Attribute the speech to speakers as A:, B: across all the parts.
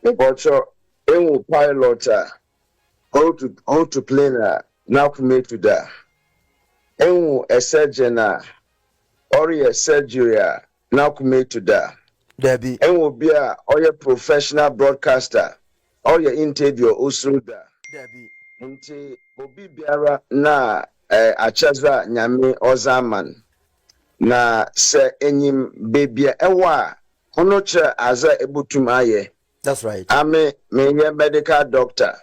A: But you pilot how to plane now commit to that. A surgeon or a surgery now commit to that.
B: Debbie.
A: And will be a professional broadcaster or your interview also that.
B: Debbie.
A: Nti obi biara na achaza nyame ozaman na se enyim bebia ewa ono che aza ebutum aye.
B: That's right.
A: Ame menye medical doctor.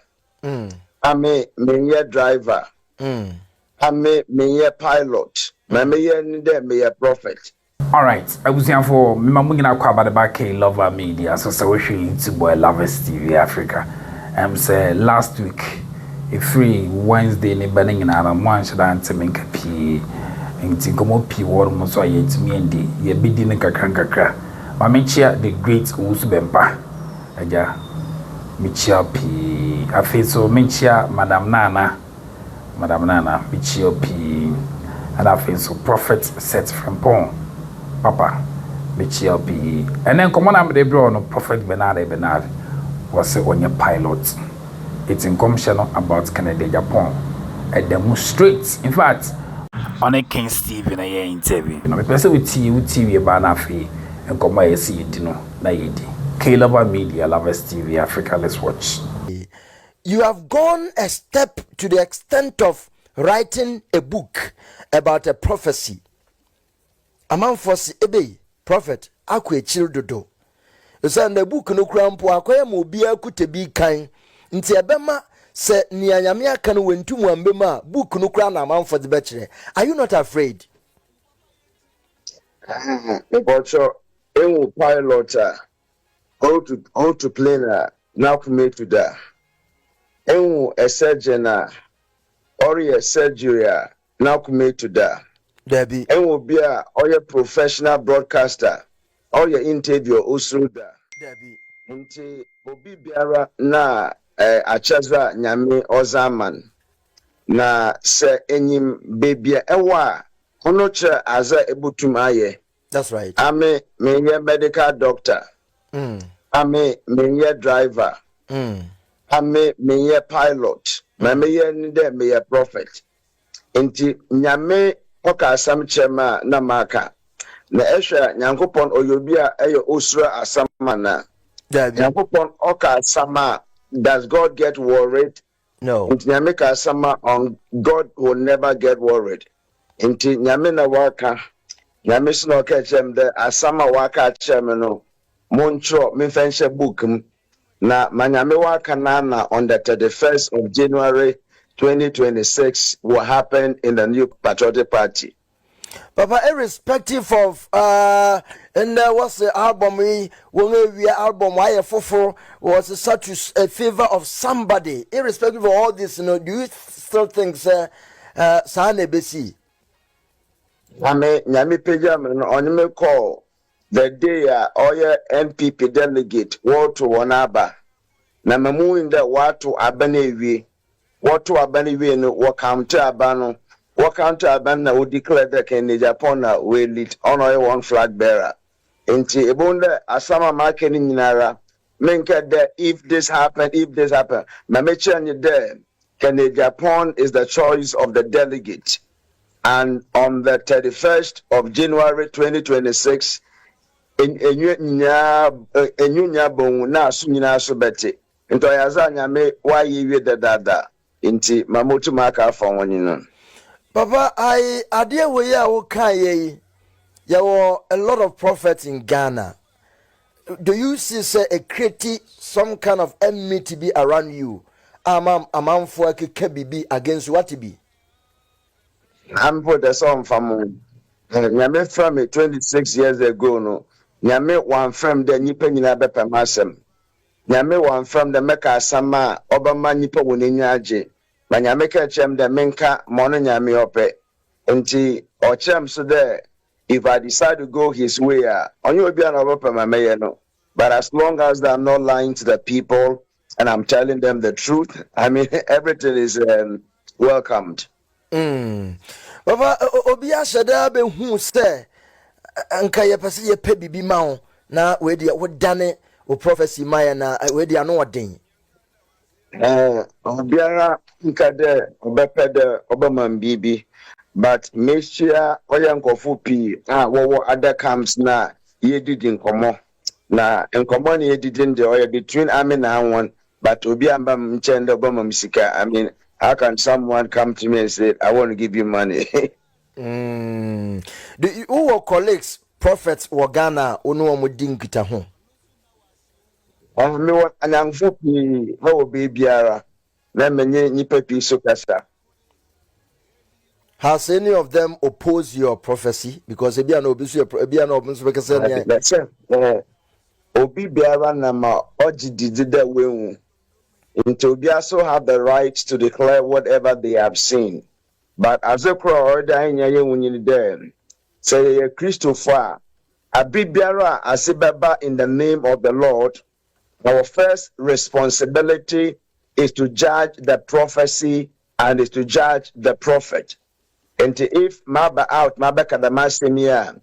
A: Ame menye driver. Ame menye pilot. Menye nde menye prophet.
C: All right, I was here for Mamungina Kwaba the back Lover Media, so we should YouTube boy Lovers TV Africa. Say last week, a free Wednesday in Benning in Adam, one should answer me P. And Tinkomo P. Warm so I to me and ye be dinner kakra. My mentia the great Usbempa. Aja Michia P. I feel so mentia Madame Nana, Michio P. And I feel so prophet set from Pong. Papa, BCLP. And then come on, I'm the bro no Prophet Elbenard was on your pilot. It's in commission about Canada, Agyapong. And demonstrates, in fact, on a King Steve in a interview. You know, the person with TV about Nafi and come by see you know, Lover Media, Lovers TV Africa, let's watch.
B: You have gone a step to the extent of writing a book about a prophecy. Among force ebe prophet akwe childodo. So na book no krampo akoya mo bia kutebi kan nti ebema se nianyame aka no wentum ambema book no kra na among for the bechere. Are you not afraid?
A: But you pilot how to plane now commit to that. You a surgeon or a surgery now commit to that.
B: Debbie.
A: And will be a professional broadcaster or your interview also that.
B: Debbie.
A: Nti obi biara na achaza nyame ozaman na se enyim bebia ewa ono che aza ebutum aye.
B: That's right.
A: Ame menye medical doctor. Ame menye driver. Ame menye pilot. Menye nde menye prophet. Nti nyame oka asam chema na maka na ehwe nyankopon oyobia eyo osura asama na nyankopon oka asama. Does God get worried?
B: No.
A: Nti nyame ka asama on God will never get worried. Nti nyame na waka nyame sino ka chem de asama waka chem no moncho me fenshe book na manyame waka na on the 31st of January 2026 will happen in the new Patriotic Party.
B: Papa, irrespective of and what's the album we album why was such a favor of somebody, irrespective of all this, you know, do you still think Sane Besi?
A: I mean Nyami Pejam on me call the day all your MPP delegate war to Wanaba. Na mamu in the war to Abanewi. What to Abani no what counter Abano, what counter Abana would declare that Agyapong will lead on one flag bearer. Inti Ebonda Asama marketing Nara, Menka that if this happen, Mamechan there, Agyapong is the choice of the delegate. And on the 31st of January 2026, in Enyunya Bong na Sunina Subeti, into Yazanya me why you the dada. Inti mamotu maka for one.
B: Papa, I idea we ya okay. There were a lot of prophets in Ghana. Do you see say a create some kind of enmity be around you? Amam for be against what to be?
A: I'm put the song from Nyame from me 26 years ago no. Nyame one from the nipa nyina bepa masem. Nyame one from the Mecca sama Obama nipa woninyaje. Nyame ka chem de menka mono nyame ope. Nti ochem so there if I decide to go his way onye obi an obepa mameye no. But as long as I'm not lying to the people and I'm telling them the truth, I mean everything is welcomed.
B: Baba obi ashada be hu se anka ye pese ye pe bibi ma ho na we de wo dane o prophecy maya na we dey no odin.
A: Obiara nka de obepe de obamam bibi, but mesia oya nkofo pi wo other camps na ye didi nkomo na nkomo na ye didi nde oya between army na one, but obi amba mchende obamam sika. I mean, how can someone come to me and say I want to give you money?
B: Who were colleagues prophets were Ghana ono mo dinkita ho?
A: Me what anamfo pi ho biara na menye nipa pi so kasa.
B: Has any of them opposed your prophecy? Because ebi an obi so ebi an obi so kasa ne.
A: Let's say obi biara na ma oji didi da wehu. Into obi also have the right to declare whatever they have seen. But as a crow order anya ye wunyini there. Say ye Christopher abi biara asibaba in the name of the Lord. Our first responsibility is to judge the prophecy and is to judge the prophet. And if Maba out, Maba Kadamasimia,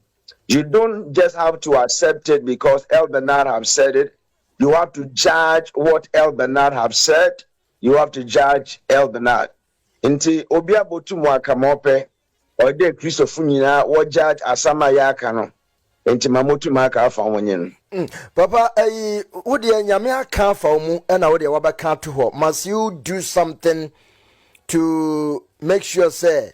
A: you don't just have to accept it because Elbenard have said it. You have to judge what Elbenard have said. You have to judge Elbenard. Nti obia botu mu akamope or de Christopher nyina wo judge asama ya aka no. Nti mamotu maka afa wonyen.
B: Papa, would the Nyamia can for mu and I would the can't to her. Must you do something to make sure, say,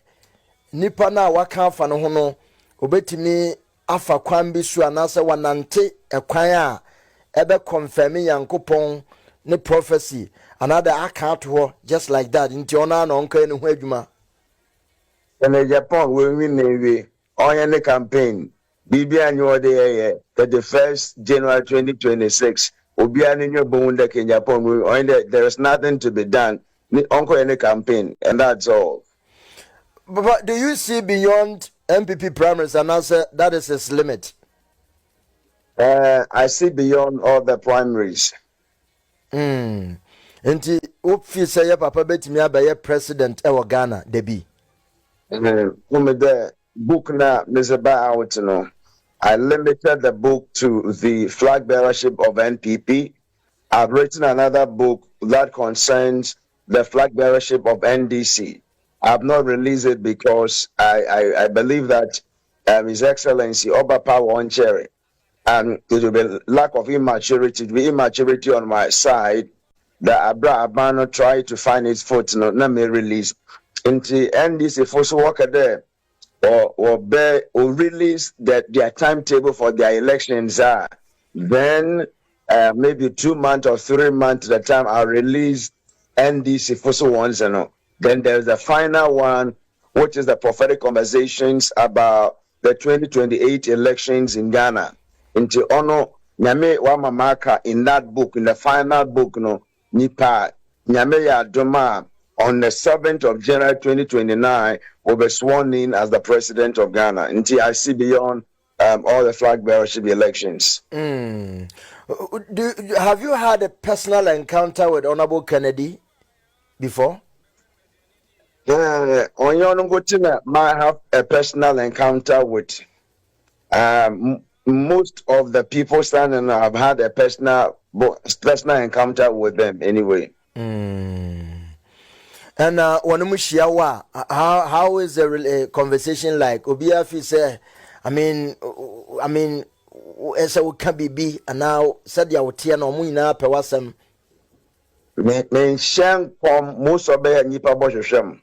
B: Nipa na waka fa no ho no, obetimi afa kwan bi so anase wanante ekwan a ebe confirm Yankopɔn ne prophecy another aka to her just like that nti ona na onka ne ho adwuma.
A: In Agyapong, we win navy on the campaign. Bibi anyo de 31st January 2026. Obiani nyo bonde in Japan. There is nothing to be done. Uncle any campaign, and that's all.
B: But do you see beyond MPP primaries and answer that is its limit?
A: I see beyond all the primaries.
B: Nti ofi say papa betimi abaye president e Ghana debi.
A: The book na Mr. out no. I limited the book to the flag bearership of NPP. I've written another book that concerns the flag bearership of NDC. I've not released it because I believe that His Excellency Oba Power on Cherry, and it will be lack of immaturity, it will be immaturity on my side that Abra Abano tried to find his foot, not me release. Into NDC for so work there. Or release that their timetable for their elections are. Then maybe 2 months or 3 months at the time I'll release NDC for so ones and all. Then there's the final one, which is the prophetic conversations about the 2028 elections in Ghana. Into ono nyame wa mamaka in that book, in the final book, no nipa nyame ya doma on the 7th of January 2029 will be sworn in as the president of Ghana. Until I see beyond all the flag bearership elections.
B: Have you had a personal encounter with Honorable Kennedy before?
A: Might have a personal encounter with most of the people standing. I've had a personal encounter with them anyway.
B: And how is the conversation like? Obia fi say, I mean, esa can be and now said ya wotia no mu nyina pe wasem.
A: Men shan kom muso be nipa bohwehwem.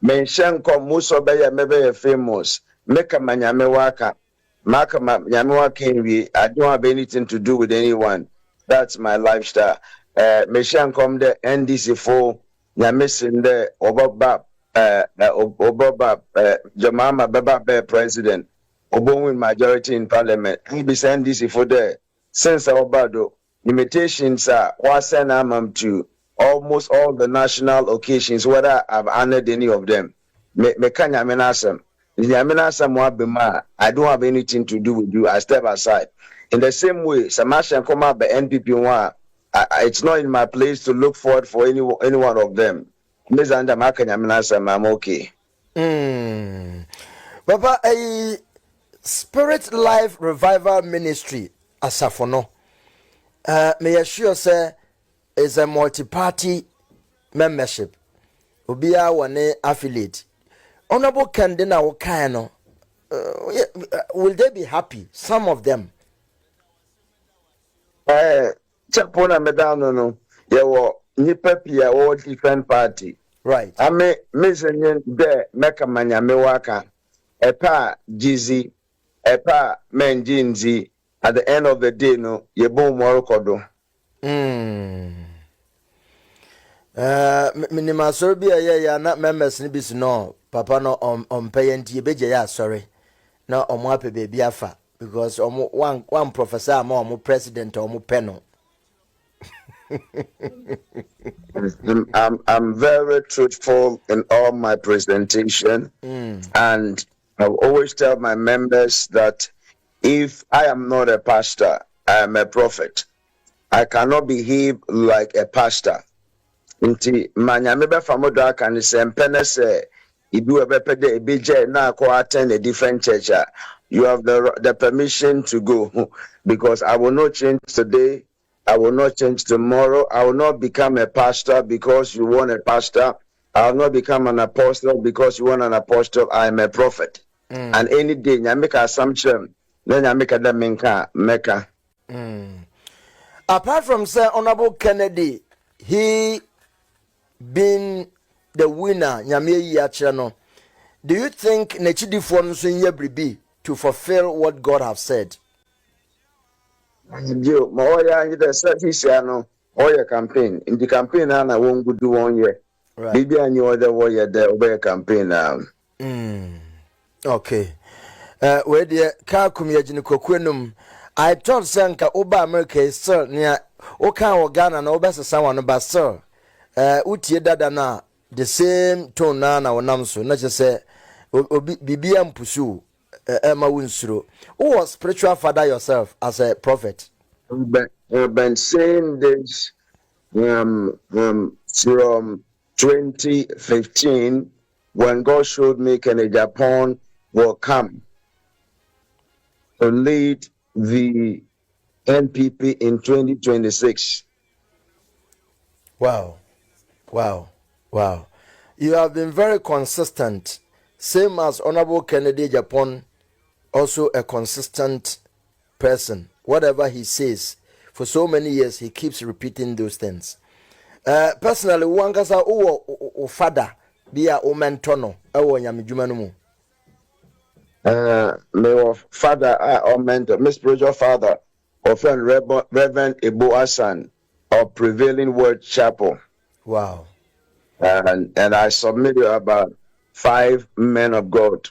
A: Men shan kom muso be ya mebe famous. Meka manyame waka. Maka manyame waka wi. I don't have anything to do with anyone. That's my lifestyle. Men shan kom the NDC for Nyamisin de Obaba Jamama Baba president Obowin majority in parliament. He be send this for there. Since Obado limitations are wasen amam to almost all the national occasions, whether I've honored any of them. Me kanya menasem. I don't have anything to do with you. I step aside. In the same way, Samasha come up by NPP one. It's not in my place to look forward for any one of them. I'm okay.
B: Papa, a Spirit Life Revival Ministry, Asafono. may assure say is a multi-party membership. Obia one affiliate. Honorable Candina Okano. Will they be happy? Some of them.
A: Chapona medano no. Yewo nipa pia all different party.
B: Right.
A: Ame mezenyen de meka manya mewaka. Epa jizi. Epa menjinzi. At the end of the day no. Yebo mwarokodo.
B: Minima sorbi ya na members ni bis no. Papa no payenti beje ya sorry. Na omwape baby afa. Because one professor omo president omo panel.
A: I'm very truthful in all my presentation, and I always tell my members that if I am not a pastor, I am a prophet. I cannot behave like a pastor. Inti manyamebe famodo aka ni se mpene se ibi webepede ebije na ko attend a different church. You have the permission to go, because I will not change today. I will not change tomorrow. I will not become a pastor because you want a pastor. I will not become an apostle because you want an apostle. I am a prophet. And any day, I make an assumption. Then I make a meka.
B: Apart from Sir Honorable Kennedy, he being the winner, Nyame Yachano, do you think Nechidi Fonsunye Bribi to fulfill what God have said?
A: You, Moya, the service, or campaign. In the campaign, I won't go do 1 year. Maybe I knew other warrior there over campaign now.
B: Okay. Where the car community Kokwenum, I thought Sanka Oba America is sir near Oka Ogana and Obasa someone about sir. Uti Dadana, the same tone Nana or Namso, not just say Bibiam Pusu. Emma Winslow, who was spiritual father yourself as a prophet?
A: I've been saying this from 2015 when God showed me Agyapong will come to lead the NPP in 2026.
B: Wow. You have been very consistent, same as Honorable Kennedy Agyapong. Also a consistent person. Whatever he says, for so many years, he keeps repeating those things. Personally, wangasa o father be a mentono ewo nyamedwuma no mu.
A: My father or mentor, my spiritual father, or friend Reverend Ebo Asan of Prevailing Word Chapel.
B: Wow.
A: And I submitted about 5 men of God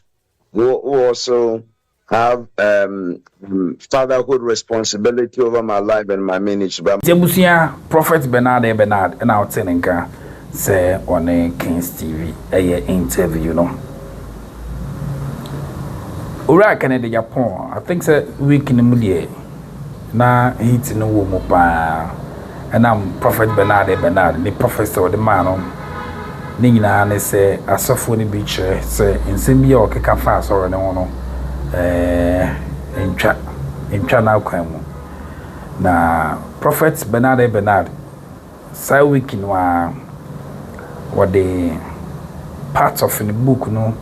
A: who also have fatherhood responsibility over my life and my ministry.
C: Jebusia Prophet Elbenard and our tenenka say on a Kings TV a interview no. Ura Canada Japan, I think say week in the mulie na hit no wo pa and I'm Prophet Elbenard, the professor the man ni nyina ne say asofo ni bi kire say nsem bi o keka fa asoro ne ho no entwa na kwan mu na Prophet Elbenard say week in what the parts of in the book no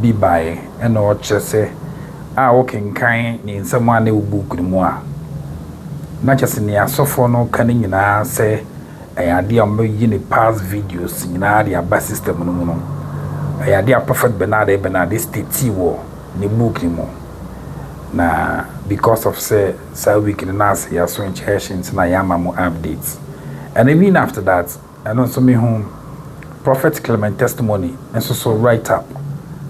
C: be by and or say working kind in someone new book no more not just in the asofo no kan nyina say ade am yi past videos nyina dia ba system no mu no ade Prophet Elbenard state wo ni book ni mo na because of say week in na say so inches na yama mo updates and even after that I know so me home Prophet Clement testimony and so write up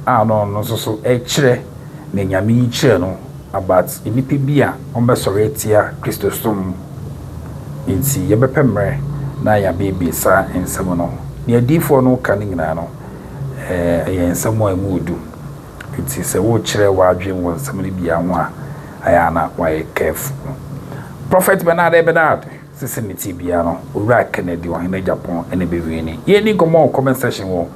C: no so kire na nyame kire no about inipi bia on be sorry tia Christosum inti ye bepemre na ya baby sa ensem no ne adifo no kan nyina no ye ensem a mudu inti se wo kire wa adwen won ensem ne bia ho a aya na why careful Prophet Elbenard sisinity bia no owura Kennedy wa hina Japan ene bewieni ye ni comment section wo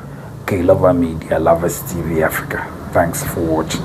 C: K Lover Media Lovers TV Africa. Thanks for watching.